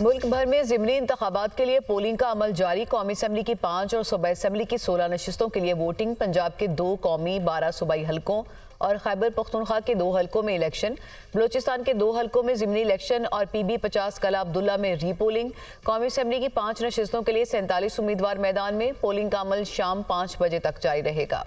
मुल्क भर में ज़िमनी इंतखाबात के लिए पोलिंग का अमल जारी। कौमी असम्बली की 5 और सूबाई असम्बली की 16 नशिस्तों के लिए वोटिंग। पंजाब के 2 कौमी 12 सूबाई हलकों और खैबर पख्तूनख्वा के 2 हलकों में इलेक्शन। बलोचिस्तान के 2 हलकों में ज़िमनी इलेक्शन और PB 50 कला अब्दुल्ला में रीपोलिंग। कौमी असम्बली की 5 नशिस्तों के लिए 47 उम्मीदवार मैदान में। पोलिंग का अमल शाम 5 बजे तक जारी रहेगा।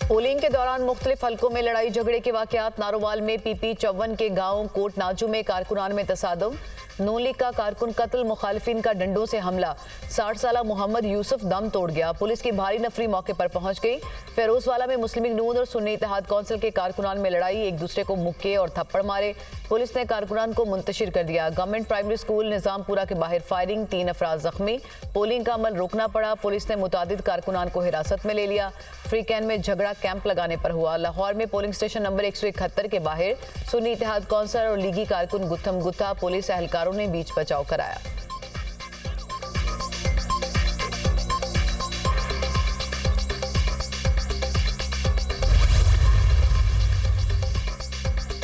पोलिंग के दौरान मुख्तलिफ हलकों में लड़ाई झगड़े के वाकयात। नारोवाल में PP 54 के गांव कोट नाजू में कारकुनान में तसादुम। नून लीग का कारकुन कत्ल, मुखालिफिन का डंडों से हमला। 60 साला मोहम्मद यूसुफ दम तोड़ गया। पुलिस की भारी नफरी मौके पर पहुंच गई। फेरोजवाला में मुस्लिम लीग नून और सुन्नी इत्तेहाद कौंसिल के कारकुनान में लड़ाई, एक दूसरे को मुक्के और थप्पड़ मारे। पुलिस ने कारकुनान को मुंतशिर कर दिया। गवर्नमेंट प्राइमरी स्कूल निजामपुरा के बाहर फायरिंग, 3 अफराद जख्मी। पोलिंग का अमल रोकना पड़ा। पुलिस ने मुतादिद कारकुनान को हिरासत में ले लिया। फ्री कैन में झगड़ा कैंप लगाने पर हुआ। लाहौर में पोलिंग स्टेशन नंबर 171 के बाहर सुन्नी इत्तेहाद कौंसिल और लीगी कारकुन गुत्थम गुत्था, पुलिस एहलकारों ने बीच बचाव कराया।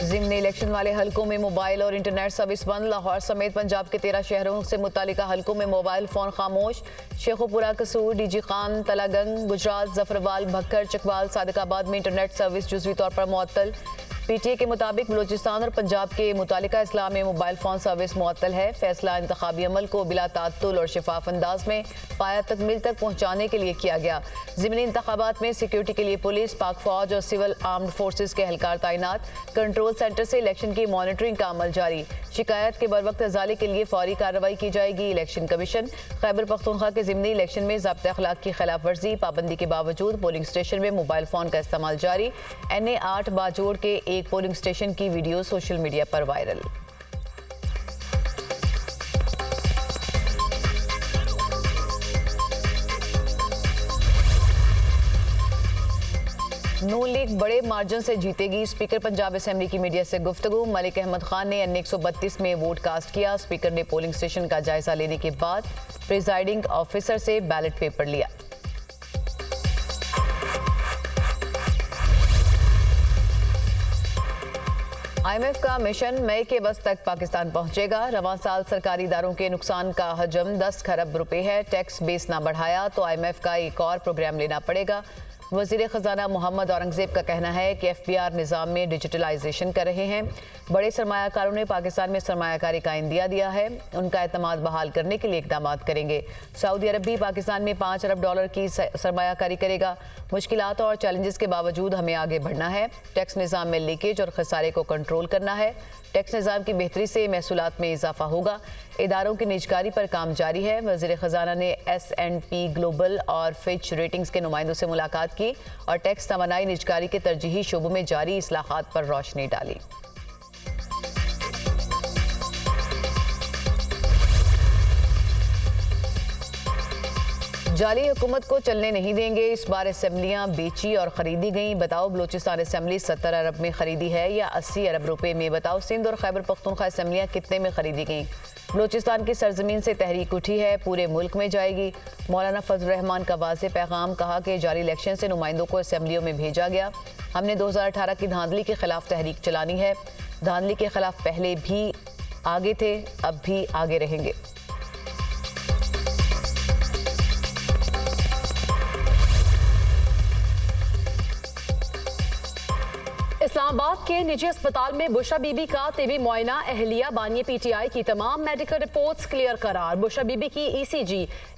ज़िमनी इलेक्शन वाले हलकों में मोबाइल और इंटरनेट सर्विस बंद। लाहौर समेत पंजाब के 13 शहरों से मुतालिका हलकों में मोबाइल फोन खामोश। शेखुपुरा, कसूर, DG खान, तलागंग, गुजरात, जफरवाल, भक्कर, चकवाल, सादिकाबाद में इंटरनेट सर्विस जुज़वी तौर पर मुअत्तल। PTA के मुताबिक बलूचिस्तान और पंजाब के मुतालिका अजला में मोबाइल फोन सर्विस मुअत्तल है। फैसला इंतखाबी अमल को बिला तात्तुल और शफाफ अंदाज में पाया तकमील तक पहुँचाने के लिए किया गया। ज़िमनी इंतखाबात में सिक्योरिटी के लिए पुलिस, पाक फौज और सिविल आर्म्ड फोर्सेज के एहलकार तैनात। कंट्रोल सेंटर से इलेक्शन की मॉनिटरिंग का अमल जारी। शिकायत के बरवक्त अजाले के लिए फौरी कार्रवाई की जाएगी। इलेक्शन कमीशन खैबर पख्तूनख्वा के ज़िमनी इलेक्शन में ज़ाब्ता अखलाक की खिलाफ वर्जी, पाबंदी के बावजूद पोलिंग स्टेशन में मोबाइल फोन का इस्तेमाल जारी। NA 8 बाजोड़ के एक पोलिंग स्टेशन की वीडियो सोशल मीडिया पर वायरल। नून लीग बड़े मार्जिन से जीतेगी। स्पीकर पंजाब असेंबली की मीडिया से गुफ्तगू। मलिक अहमद खान ने NA 132 में वोट कास्ट किया। स्पीकर ने पोलिंग स्टेशन का जायजा लेने के बाद प्रिजाइडिंग ऑफिसर से बैलेट पेपर लिया। IMF का मिशन मई के वस्त तक पाकिस्तान पहुंचेगा। रवां साल सरकारी इदारों के नुकसान का हजम 10 खरब रुपए है। टैक्स बेस ना बढ़ाया तो IMF का एक और प्रोग्राम लेना पड़ेगा। वज़ीर ख़जाना मोहम्मद औरंगज़ेब का कहना है कि FBR निज़ाम में डिजिटलाइजेशन कर रहे हैं। बड़े सरमायाकारों ने पाकिस्तान में सरमायाकारी का इंदिया दिया है, उनका एतमाद बहाल करने के लिए इक़दाम करेंगे। सऊदी अरब भी पाकिस्तान में $5 अरब की सरमायाकारी करेगा। मुश्किलात और चैलेंजेस के बावजूद हमें आगे बढ़ना है। टैक्स निज़ाम में लीकेज और खसारे को कंट्रोल करना है। टैक्स निज़ाम की बेहतरी से महसूलात में इजाफा होगा। इदारों की निजकारी पर काम जारी है। वज़ीर ख़जाना ने S&P ग्लोबल और फिच रेटिंग्स के नुमाइंदों से मुलाकात की और टैक्स तवानाई निजकारी के तरजीही शोबों में जारी इस्लाहात पर रोशनी डाली। जाली हुकूमत को चलने नहीं देंगे। इस बार असेंबलियां बेची और खरीदी गई। बताओ बलूचिस्तान असेंबली 70 अरब में खरीदी है या 80 अरब रुपए में? बताओ सिंध और खैबर पख्तूनख्वा असेंबलियां कितने में खरीदी गई? बलूचिस्तान की सरजमीन से तहरीक उठी है, पूरे मुल्क में जाएगी। मौलाना फजल रहमान का वाज़ेह पैगाम, कहा कि जारी इलेक्शन से नुमाइंदों को असेंबलियों में भेजा गया। हमने 2018 की धांधली के खिलाफ तहरीक चलानी है। धांधली के खिलाफ पहले भी आगे थे, अब भी आगे रहेंगे। इस्लामाबाद के निजी अस्पताल में बुशरा बीबी का तिबी मुआयना। अहलिया बानी PTI की तमाम मेडिकल रिपोर्ट्स क्लियर करार। बुशरा बीबी की ECG,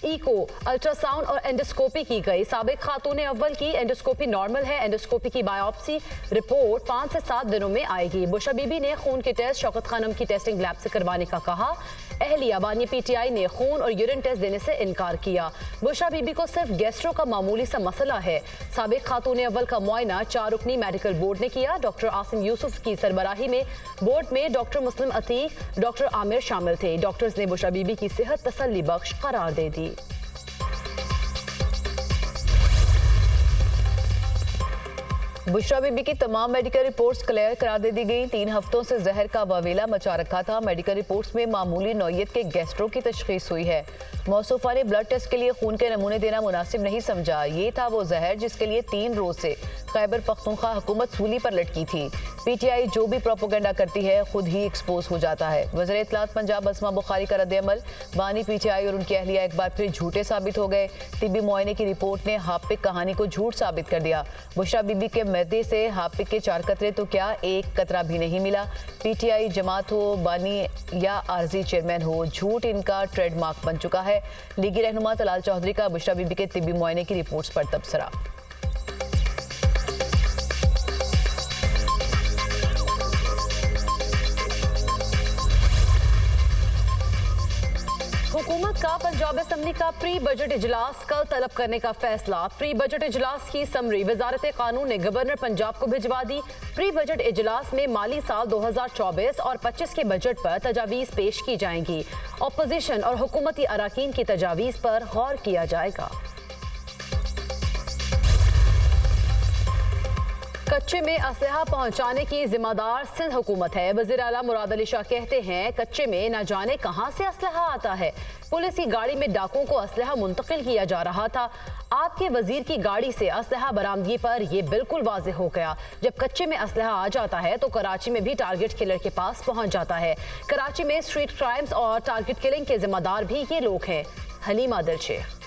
इको, अल्ट्रासाउंड और एंडोस्कोपी की गई। साबिक खातून अव्वल की एंडोस्कोपी नॉर्मल है। एंडोस्कोपी की बायोप्सी रिपोर्ट 5 से 7 दिनों में आएगी। बुशरा बीबी ने खून के टेस्ट शौकत खानम की टेस्टिंग लैब से करवाने का कहा। अहलिया बानी PTI ने खून और यूरिन टेस्ट देने से इनकार किया। बुशरा बीबी को सिर्फ गैस्ट्रो का मामूली सा मसला है। साबिक खातून अव्वल का मुआयना 4 रुकनी मेडिकल बोर्ड ने किया। डॉक्टर आसिम यूसुफ की सरबराही में बोर्ड में डॉक्टर मुस्लिम अतीक, डॉक्टर आमिर शामिल थे। डॉक्टर्स ने बुशरा बीबी की सेहत तसल्ली बख्श करार दे दी। बुशरा बीबी की तमाम मेडिकल रिपोर्ट्स क्लियर करार दे दी गई। 3 हफ्तों से जहर का वावेला मचा रखा था। मेडिकल रिपोर्ट्स में मामूली नौयत के गैस्ट्रो की तशखीस हुई है। मौसूफा ने ब्लड टेस्ट के लिए खून के नमूने देना मुनासिब नहीं समझा। ये था वो जहर जिसके लिए 3 रोज से खैबर पख्तूनख्वा हुकूमत सूली पर लटकी थी। पीटीआई जो भी प्रोपोगंडा करती है खुद ही एक्सपोज हो जाता है। वज़ीर इत्तलात पंजाब अस्मा बुखारी का रद्द-ए-अमल, बानी पीटीआई और उनकी अहलिया एक बार फिर झूठे साबित हो गए। तिब्बी मुआयने की रिपोर्ट ने हापिक कहानी को झूठ साबित कर दिया। बुशरा बीबी के मैदे से हापिक के 4 कतरे तो क्या 1 कतरा भी नहीं मिला। पीटीआई जमात हो, बानी या आरजी चेयरमैन हो, झूठ इनका ट्रेडमार्क बन चुका है। लीगी रहनुमा तलाल चौधरी का बुशरा बीबी के तिब्बी मुआयने की रिपोर्ट्स पर तबसरा। हुकूमत का पंजाब असम्बली का प्री बजट इजलास कल तलब करने का फैसला। प्री बजट इजलास की समरी वजारत कानून ने गवर्नर पंजाब को भिजवा दी। प्री बजट इजलास में माली साल 2024 और 25 के बजट पर तजावीज़ पेश की जाएंगी। अपोजिशन और हुकूमती अराकीन की तजावीज़ पर गौर किया जाएगा। कच्चे में असलहा पहुंचाने की जिम्मेदार सिंध हुकूमत है। वज़ीर आला मुराद अली शाह कहते हैं कच्चे में न जाने कहां से असलहा आता है। पुलिस की गाड़ी में डाकुओं को असलहा मुंतकिल किया जा रहा था। आपके वजीर की गाड़ी से असलहा बरामदगी पर यह बिल्कुल वाज़ेह हो गया। जब कच्चे में असलहा आ जाता है तो कराची में भी टारगेट किलर के पास पहुंच जाता है। कराची में स्ट्रीट क्राइम्स और टारगेट किलिंग के जिम्मेदार भी ये लोग हैं। हलीमा दिलशेख।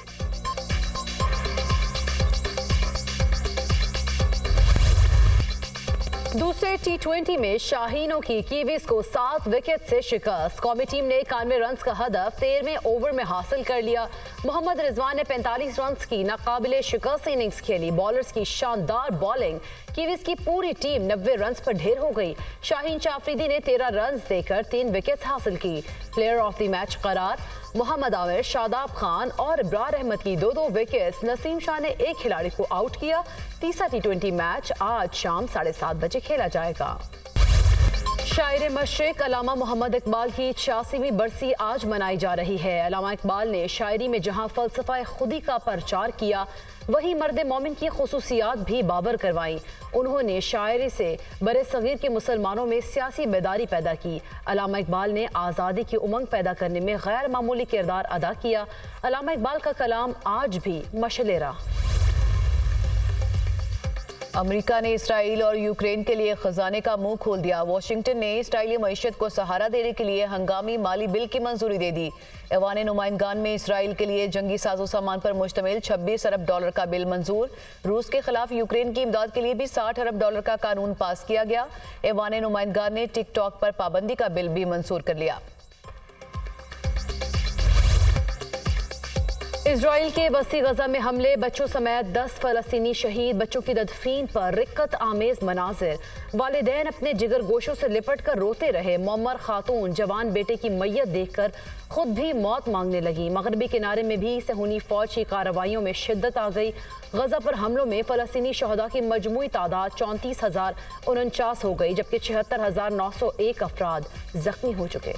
दूसरे टी20 में शाहीनों की कीवीज को 7 विकेट से शिकस्त। कौमी टीम ने 91 रन का हदफ 13वें ओवर में हासिल कर लिया। मोहम्मद रिजवान ने 45 रन की नाकाबिले शिकस्त इनिंग्स खेली। बॉलर्स की शानदार बॉलिंग, कीवीज की पूरी टीम 90 रन पर ढेर हो गई। शाहीन शाफरीदी ने 13 रन देकर 3 विकेट हासिल की। प्लेयर ऑफ द मैच करार मोहम्मद आमिर, शादाब खान और इब्रार अहमद की 2-2 विकेट्स। नसीम शाह ने एक खिलाड़ी को आउट किया। तीसरा टी20 मैच आज शाम 7:30 बजे खेला जाएगा। शायर मशरिक अल्लामा मोहम्मद इकबाल की 86वीं बरसी आज मनाई जा रही है। अल्लामा इकबाल ने शायरी में जहां फलसफा खुदी का प्रचार किया, वहीं मर्द मोमिन की खुसूसियात भी बाबर करवाई। उन्होंने शायरी से बरे सगीर के मुसलमानों में सियासी बेदारी पैदा की। अल्लामा इकबाल ने आज़ादी की उमंग पैदा करने में गैर मामूली किरदार अदा किया। अल्लामा इकबाल का कलाम आज भी मशले रहा। अमेरिका ने इसराइल और यूक्रेन के लिए खजाने का मुंह खोल दिया। वाशिंगटन ने इसराइली मईशत को सहारा देने के लिए हंगामी माली बिल की मंजूरी दे दी। ऐवान नुमाइंदगान में इसराइल के लिए जंगी साजो सामान पर मुश्तमिल $26 अरब का बिल मंजूर। रूस के खिलाफ यूक्रेन की इमदाद के लिए भी $60 अरब का कानून पास किया गया। ऐवान नुमाइंदगान ने टिकटॉक पर पाबंदी का बिल भी मंजूर कर लिया। इजराइल के वसी गजा में हमले, बच्चों समेत 10 फलस्तीनी शहीद। बच्चों की तदफीन पर रिक्कत आमेज मनाजिर। वालिदैन अपने जिगर गोशों से लिपट कर रोते रहे। मुअम्मर खातून जवान बेटे की मैयत देखकर खुद भी मौत मांगने लगी। मगरबी किनारे में भी सहूनी फौज की कार्रवाइयों में शिद्दत आ गई। गजा पर हमलों में फलस्तीनी शहदा की मजमूई तादाद 34,049 हो गई, जबकि 76,901 अफराद जख्मी हो चुके।